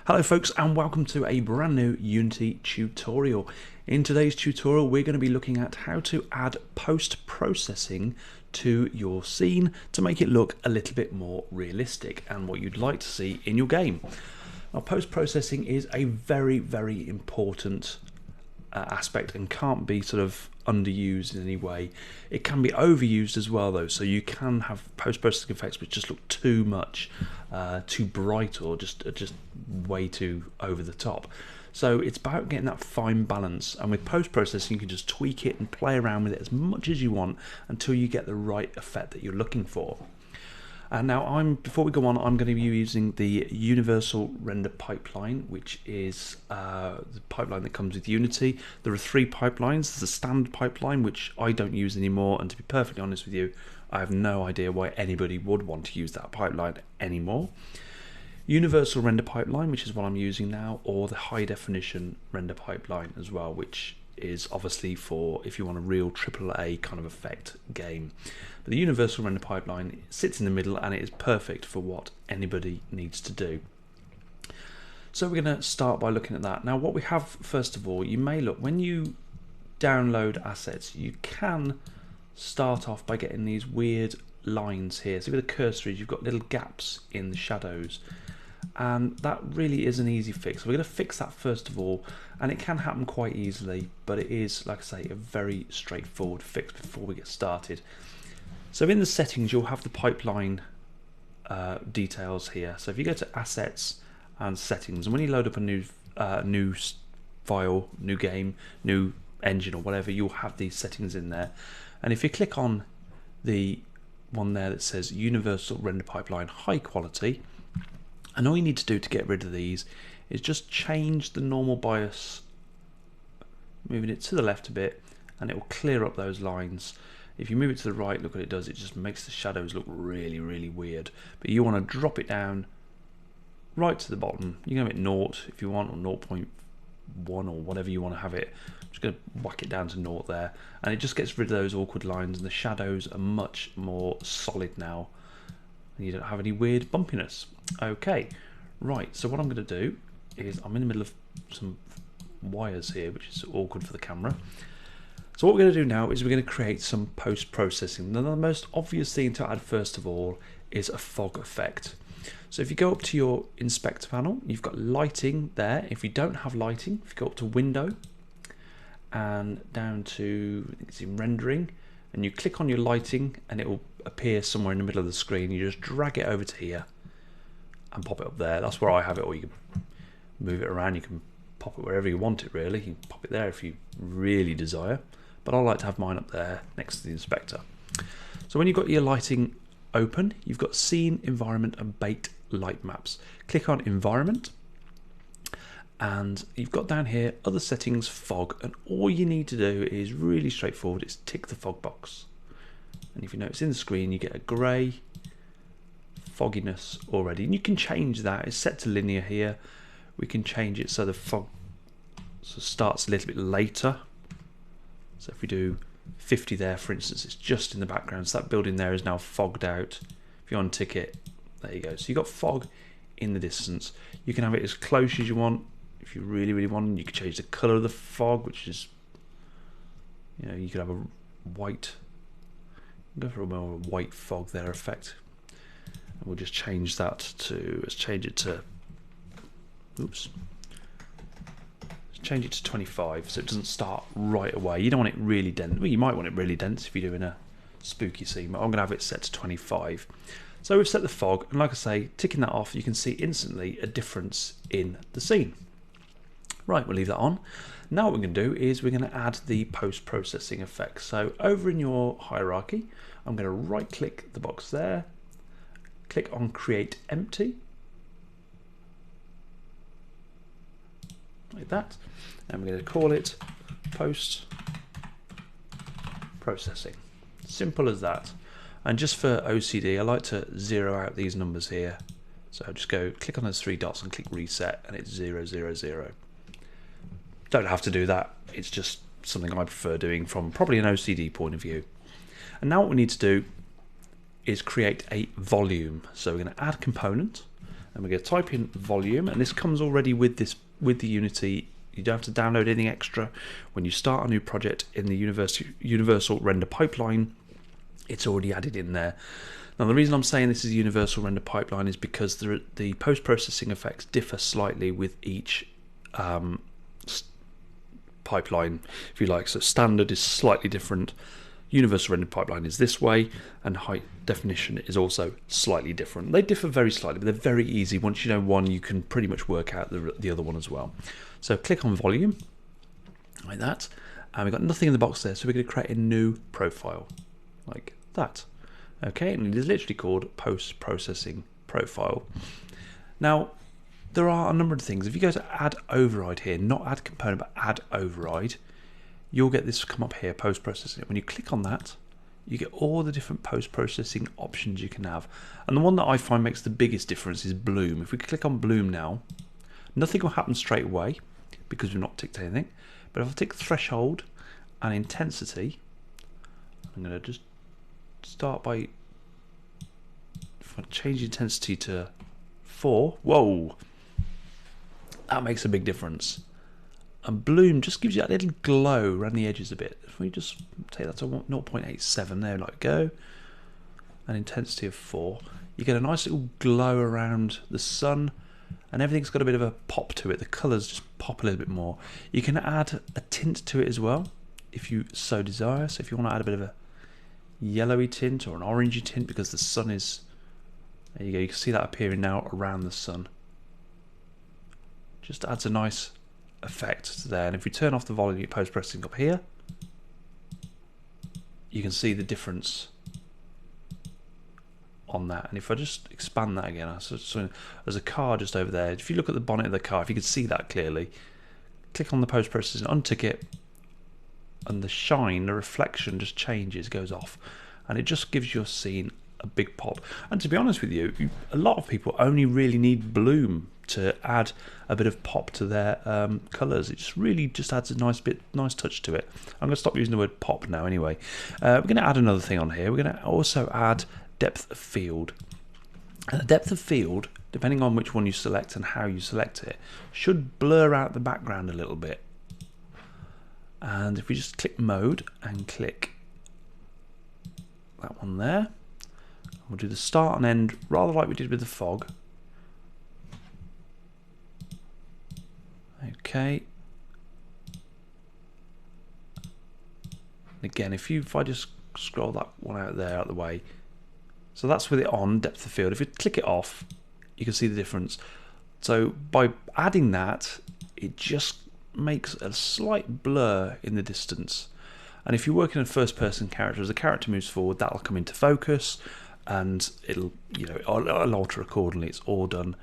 Hello folks, and welcome to a brand new Unity tutorial. In today's tutorial we're going to be looking at how to add post-processing to your scene to make it look a little bit more realistic and what you'd like to see in your game. Now, post-processing is a very important aspect and can't be sort of underused in any way. It can be overused as well though, so you can have post-processing effects which just look too much, too bright, or just way too over the top. So it's about getting that fine balance, and with post-processing you can just tweak it and play around with it as much as you want until you get the right effect that you're looking for. And now before we go on, I'm going to be using the Universal Render Pipeline, which is the pipeline that comes with Unity. There are three pipelines. There's a standard pipeline, which I don't use anymore, and to be perfectly honest with you, I have no idea why anybody would want to use that pipeline anymore. Universal Render Pipeline, which is what I'm using now, or the High Definition Render Pipeline as well, which is obviously for if you want a real AAA kind of effect game. But the Universal Render Pipeline sits in the middle and it is perfect for what anybody needs to do. So we're going to start by looking at that. Now what we have, first of all, you may look, when you download assets, you can start off by getting these weird lines here. So with the cursor, you've got little gaps in the shadows, and that really is an easy fix. So we're going to fix that first of all, and it can happen quite easily, but it is, like I say, a very straightforward fix before we get started. So in the settings you'll have the pipeline details here. So if you go to assets and settings, and when you load up a new file, new game, new engine or whatever, you'll have these settings in there. And if you click on the one there that says Universal Render Pipeline High Quality, and all you need to do to get rid of these is just change the normal bias, moving it to the left a bit, and it will clear up those lines. If you move it to the right, look what it does, it just makes the shadows look really weird. But you want to drop it down right to the bottom. You can have it 0 if you want, or 0.1 or whatever you want to have it. I'm just going to whack it down to 0 there, and it just gets rid of those awkward lines, and the shadows are much more solid now, and you don't have any weird bumpiness. Okay, right, so what I'm going to do is, I'm in the middle of some wires here, which is awkward for the camera. So what we're going to do now is we're going to create some post-processing. Now the most obvious thing to add first of all is a fog effect. So if you go up to your inspector panel, you've got lighting there. If you don't have lighting, if you go up to window and down to, I think it's in rendering, and you click on your lighting, and it will appear somewhere in the middle of the screen. You just drag it over to here and pop it up there. That's where I have it, or you can move it around. You can pop it wherever you want it really. You can pop it there if you really desire, but I like to have mine up there next to the inspector. So when you've got your lighting open, you've got scene, environment and baked light maps. Click on environment, and you've got down here other settings, fog, and all you need to do is really straightforward. It's tick the fog box, and if you notice in the screen you get a grey fogginess already, and you can change that. It's set to linear here. We can change it so the fog starts a little bit later. So if we do 50 there, for instance, it's just in the background, so that building there is now fogged out. If you untick it, there you go. So you've got fog in the distance. You can have it as close as you want if you really want. You can change the colour of the fog, which is, you know, you could have a white, go for a more white fog there effect, and we'll just change that to, let's change it to, oops, change it to 25 so it doesn't start right away. You don't want it really dense. Well, you might want it really dense if you're doing a spooky scene, but I'm going to have it set to 25. So we've set the fog, and like I say, ticking that off, you can see instantly a difference in the scene. Right, we'll leave that on. Now what we're going to do is we're going to add the post-processing effects. So over in your hierarchy, I'm going to right click the box there, click on create empty, like that, and we're going to call it post processing. Simple as that. And just for OCD, I like to zero out these numbers here. So just go click on those three dots and click reset, and it's 0, 0, 0. Don't have to do that. It's just something I prefer doing from probably an OCD point of view. And now what we need to do is create a volume. So we're going to add component, And we're going to type in volume, and this comes already with the Unity. You don't have to download anything extra. When you start a new project in the Universal Render Pipeline, it's already added in there. Now, the reason I'm saying this is a Universal Render Pipeline is because the post-processing effects differ slightly with each pipeline, if you like. So standard is slightly different. Universal Render Pipeline is this way, and high definition is also slightly different. They differ very slightly, but they're very easy. Once you know one, you can pretty much work out the other one as well. So click on volume, like that, and we've got nothing in the box there, so we're going to create a new profile, like that. Okay, and it is literally called post-processing profile. Now, there are a number of things. If you go to add override here, not add component, but add override, you'll get this come up here, post-processing. When you click on that, you get all the different post-processing options you can have. And the one that I find makes the biggest difference is bloom. If we click on bloom now, nothing will happen straight away because we've not ticked anything. But if I tick threshold and intensity, I'm going to just start by, if I change the intensity to 4, whoa, that makes a big difference. And bloom just gives you that little glow around the edges a bit. If we just take that to 0.87 there, like go, and intensity of 4, you get a nice little glow around the sun, and everything's got a bit of a pop to it. The colours just pop a little bit more. You can add a tint to it as well, if you so desire. So if you want to add a bit of a yellowy tint or an orangey tint, because the sun is, there you go, you can see that appearing now around the sun. Just adds a nice effect to there. And if we turn off the volume post-processing up here, you can see the difference on that. And if I just expand that again, so there's a car just over there. If you look at the bonnet of the car, if you could see that clearly, click on the post-processing, untick it, and the shine, the reflection just changes, goes off, and it just gives your scene a big pop. And to be honest with you, a lot of people only really need bloom to add a bit of pop to their colours. It just really just adds a nice touch to it. I'm going to stop using the word pop now anyway. We're going to add another thing on here. We're going to also add depth of field. And the depth of field, depending on which one you select and how you select it, should blur out the background a little bit. And if we just click mode and click that one there, we'll do the start and end rather like we did with the fog. Okay. Again, if I just scroll that one out there, out of the way. So that's with it on, depth of field. If you click it off, you can see the difference. So by adding that, it just makes a slight blur in the distance. And if you're working in first person character, as the character moves forward, that'll come into focus and it'll alter accordingly. It's all done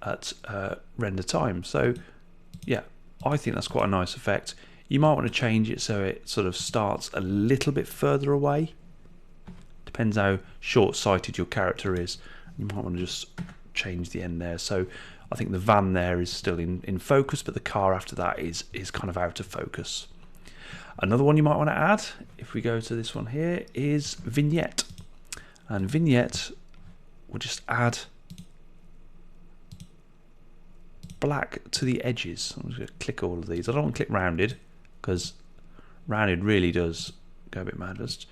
at render time. So yeah, I think that's quite a nice effect. You might want to change it so it sort of starts a little bit further away. Depends how short-sighted your character is. You might want to just change the end there. So I think the van there is still in focus, but the car after that is kind of out of focus. Another one you might want to add, if we go to this one here, is vignette. And vignette will just add black to the edges. I'm just going to click all of these. I don't want to click rounded because rounded really does go a bit mad. Let's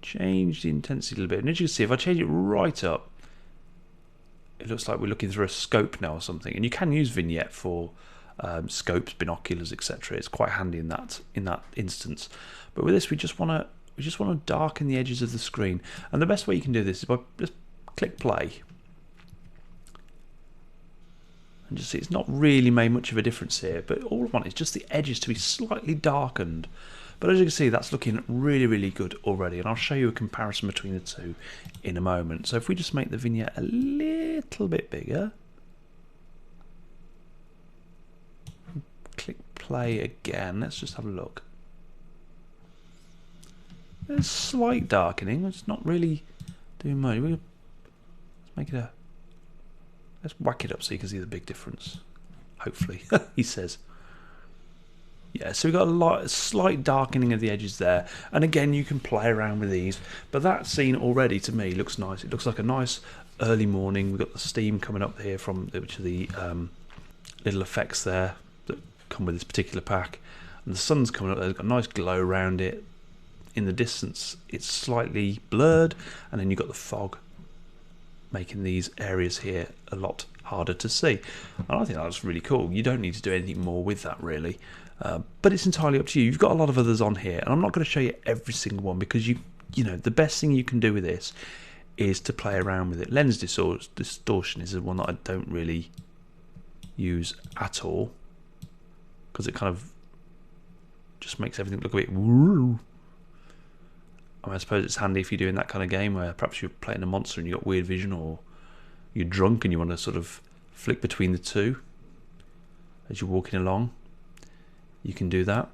change the intensity a little bit. And as you can see, if I change it right up, it looks like we're looking through a scope now or something. And you can use vignette for scopes, binoculars, etc. It's quite handy in that instance. But with this, we just want to darken the edges of the screen. And the best way you can do this is by just click play. And just see, it's not really made much of a difference here, but all I want is just the edges to be slightly darkened. But as you can see, that's looking really, really good already. And I'll show you a comparison between the two in a moment. So if we just make the vignette a little bit bigger, click play again, let's just have a look. There's slight darkening, it's not really doing much. Let's make it let's whack it up so you can see the big difference. Hopefully, he says. Yeah, so we've got a slight darkening of the edges there. And again, you can play around with these. But that scene already, to me, looks nice. It looks like a nice early morning. We've got the steam coming up here from which are the little effects there that come with this particular pack, and the sun's coming up there. There's got a nice glow around it. In the distance it's slightly blurred, and then you've got the fog making these areas here a lot harder to see, and I think that's really cool. You don't need to do anything more with that really, but it's entirely up to you. You've got a lot of others on here, and I'm not going to show you every single one, because you know the best thing you can do with this is to play around with it. Lens distortion is the one that I don't really use at all, because it kind of just makes everything look a bit woo. I mean, I suppose it's handy if you're doing that kind of game where perhaps you're playing a monster and you've got weird vision, or you're drunk and you want to sort of flick between the two as you're walking along. You can do that.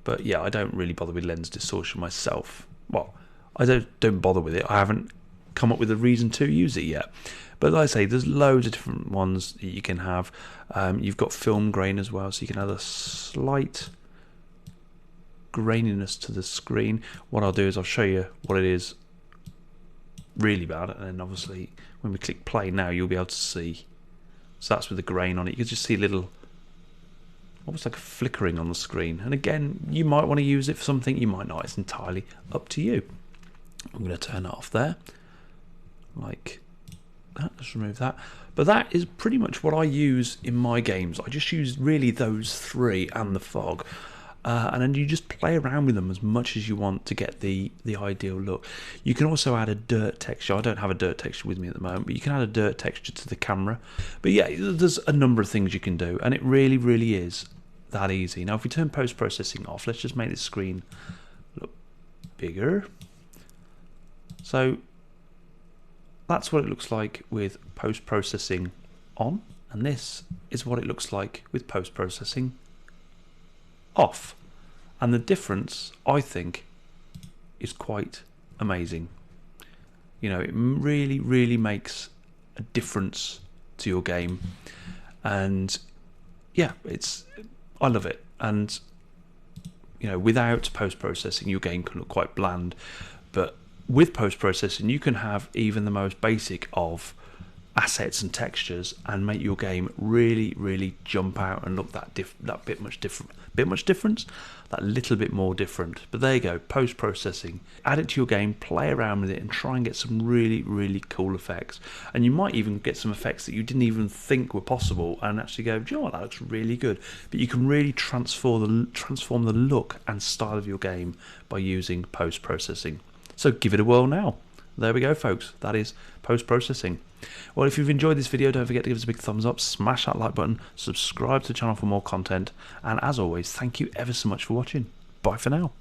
But yeah, I don't really bother with lens distortion myself. Well, I don't bother with it. I haven't come up with a reason to use it yet. But like I say, there's loads of different ones that you can have. You've got film grain as well, so you can add a slight graininess to the screen. What I'll do is I'll show you what it is really bad, and then obviously when we click play now you'll be able to see. So that's with the grain on it. You can just see little, almost like a flickering on the screen, and again you might want to use it for something, you might not. It's entirely up to you. I'm going to turn that off there like that. Let's remove that. But that is pretty much what I use in my games. I just use really those three and the fog. And then you just play around with them as much as you want to get the ideal look. You can also add a dirt texture. I don't have a dirt texture with me at the moment, but you can add a dirt texture to the camera. But yeah, there's a number of things you can do, and it really, really is that easy. Now, if we turn post-processing off, let's just make this screen look bigger. So that's what it looks like with post-processing on, and this is what it looks like with post-processing off. And the difference, I think, is quite amazing. You know, it really, really makes a difference to your game, and yeah, I love it. And you know, without post-processing your game can look quite bland, but with post-processing you can have even the most basic of assets and textures and make your game really, really jump out and look that bit much different, that little bit more different. But there you go, post-processing. Add it to your game, play around with it, and try and get some really, really cool effects. And you might even get some effects that you didn't even think were possible, and actually go, do you know what, that looks really good. But you can really transform the look and style of your game by using post-processing. So give it a whirl now. There we go, folks. That is post-processing. Well, if you've enjoyed this video, don't forget to give us a big thumbs up, smash that like button, subscribe to the channel for more content, and as always, thank you ever so much for watching. Bye for now.